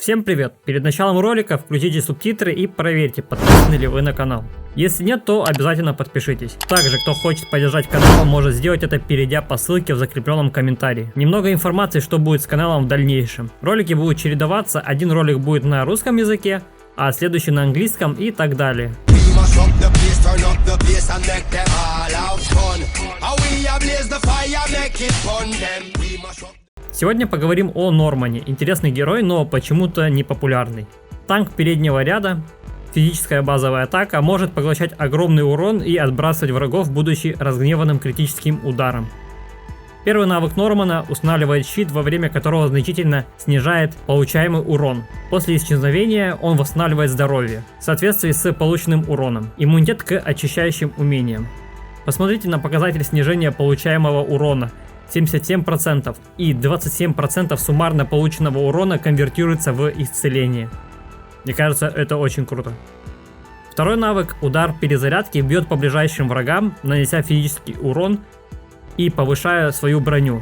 Всем привет! Перед началом ролика включите субтитры и проверьте, подписаны ли вы на канал. Если нет, то обязательно подпишитесь. Также, кто хочет поддержать канал, может сделать это, перейдя по ссылке в закрепленном комментарии. Немного информации, что будет с каналом в дальнейшем. Ролики будут чередоваться, один ролик будет на русском языке, а следующий на английском и так далее. Сегодня поговорим о Нормане. Интересный герой, но почему-то не популярный. Танк переднего ряда, физическая базовая атака, может поглощать огромный урон и отбрасывать врагов, будучи разгневанным критическим ударом. Первый навык Нормана устанавливает щит, во время которого значительно снижает получаемый урон. После исчезновения он восстанавливает здоровье, в соответствии с полученным уроном. Иммунитет к очищающим умениям. Посмотрите на показатель снижения получаемого урона. 77% и 27% суммарно полученного урона конвертируется в исцеление. Мне кажется, это очень круто. Второй навык, удар перезарядки, бьет по ближайшим врагам, нанеся физический урон и повышая свою броню.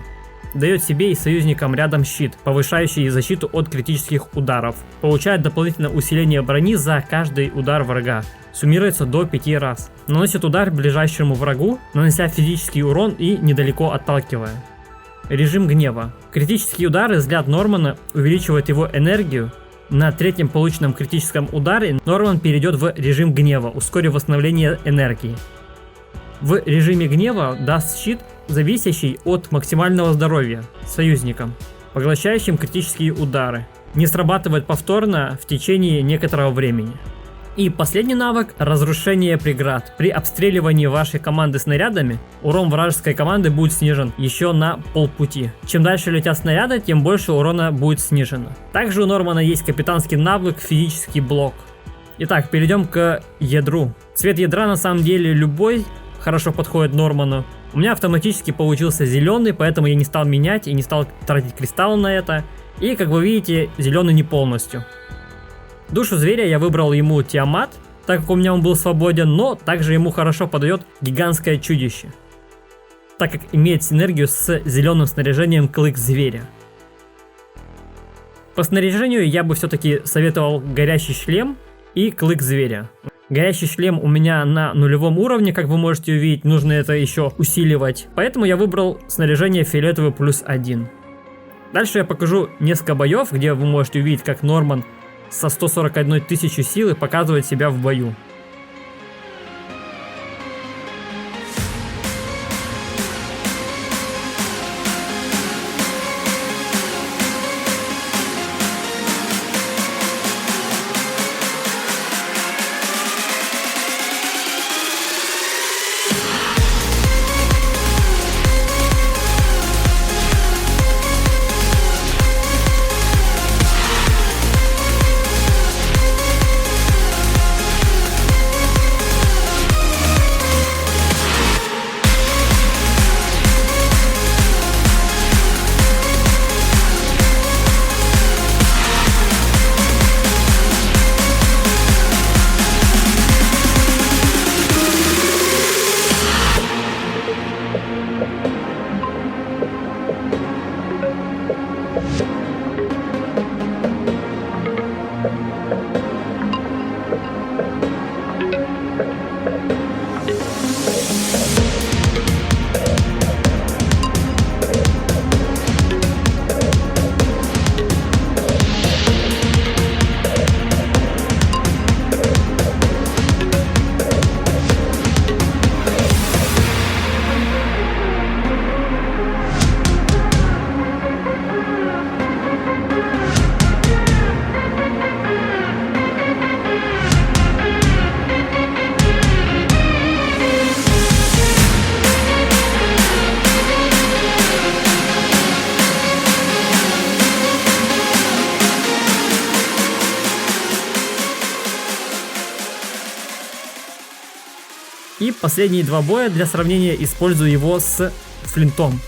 Дает себе и союзникам рядом щит, повышающий защиту от критических ударов. Получает дополнительное усиление брони за каждый удар врага. Суммируется до 5 раз. Наносит удар ближайшему врагу, нанося физический урон и недалеко отталкивая. Режим гнева. Критические удары, взгляд Нормана увеличивает его энергию. На третьем полученном критическом ударе Норман перейдет в режим гнева, ускорив восстановление энергии. В режиме гнева даст щит, зависящий от максимального здоровья союзникам, поглощающим критические удары. Не срабатывает повторно в течение некоторого времени. И последний навык – разрушение преград. При обстреливании вашей команды снарядами урон вражеской команды будет снижен еще на полпути. Чем дальше летят снаряды, тем больше урона будет снижено. Также у Нормана есть капитанский навык физический блок. Итак, перейдем к ядру. Цвет ядра на самом деле любой хорошо подходит Норману. У меня автоматически получился зеленый, поэтому я не стал менять и не стал тратить кристаллы на это. И как вы видите, зеленый не полностью. Душу зверя я выбрал ему Тиамат, так как у меня он был свободен, но также ему хорошо подойдет гигантское чудище, так как имеет синергию с зеленым снаряжением клык зверя. По снаряжению я бы все-таки советовал горящий шлем и клык зверя. Горящий шлем у меня на нулевом уровне, как вы можете увидеть, нужно это еще усиливать, поэтому я выбрал снаряжение фиолетовый +1. Дальше я покажу несколько боев, где вы можете увидеть, как Норман со 141 тысячей силы показывает себя в бою. И последние два боя для сравнения использую его с флинтом.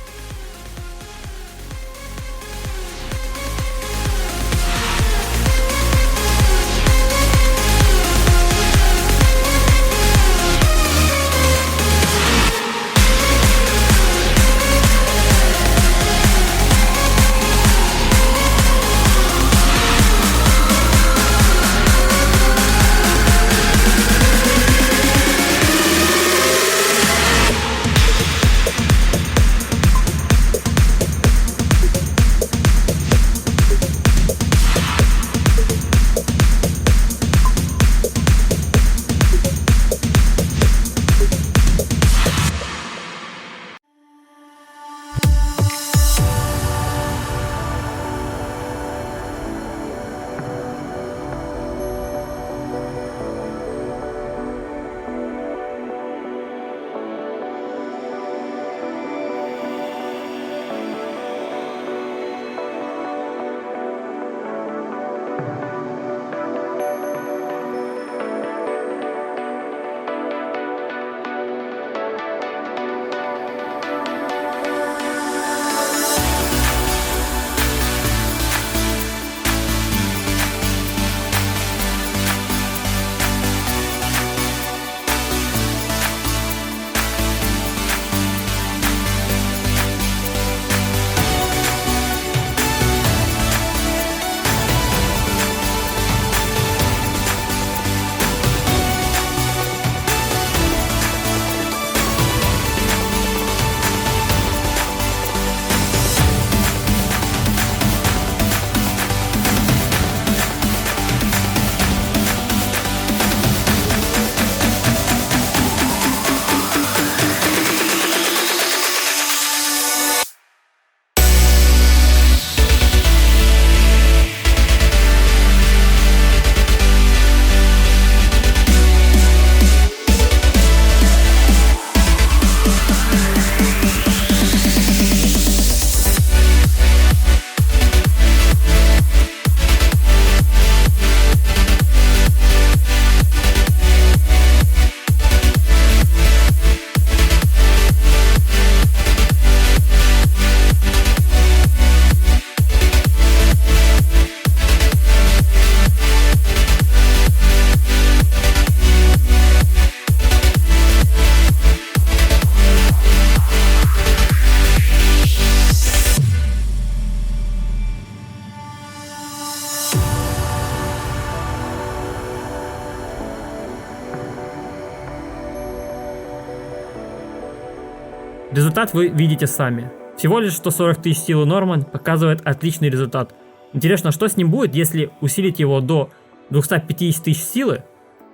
Результат вы видите сами. Всего лишь 140 тысяч силы Норман показывает отличный результат. Интересно, что с ним будет, если усилить его до 250 тысяч силы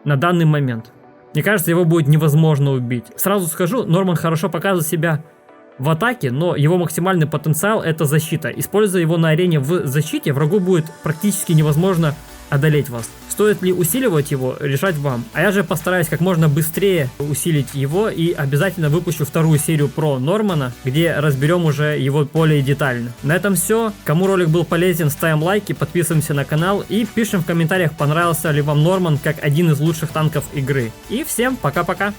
на данный момент. Мне кажется, его будет невозможно убить. Сразу скажу, Норман хорошо показывает себя в атаке, но его максимальный потенциал это защита. Используя его на арене в защите, врагу будет практически невозможно одолеть вас. Стоит ли усиливать его, решать вам. А я же постараюсь как можно быстрее усилить его и обязательно выпущу вторую серию про Нормана, где разберем уже его более детально. На этом все. Кому ролик был полезен, ставим лайки, подписываемся на канал и пишем в комментариях, понравился ли вам Норман как один из лучших танков игры. И всем пока-пока!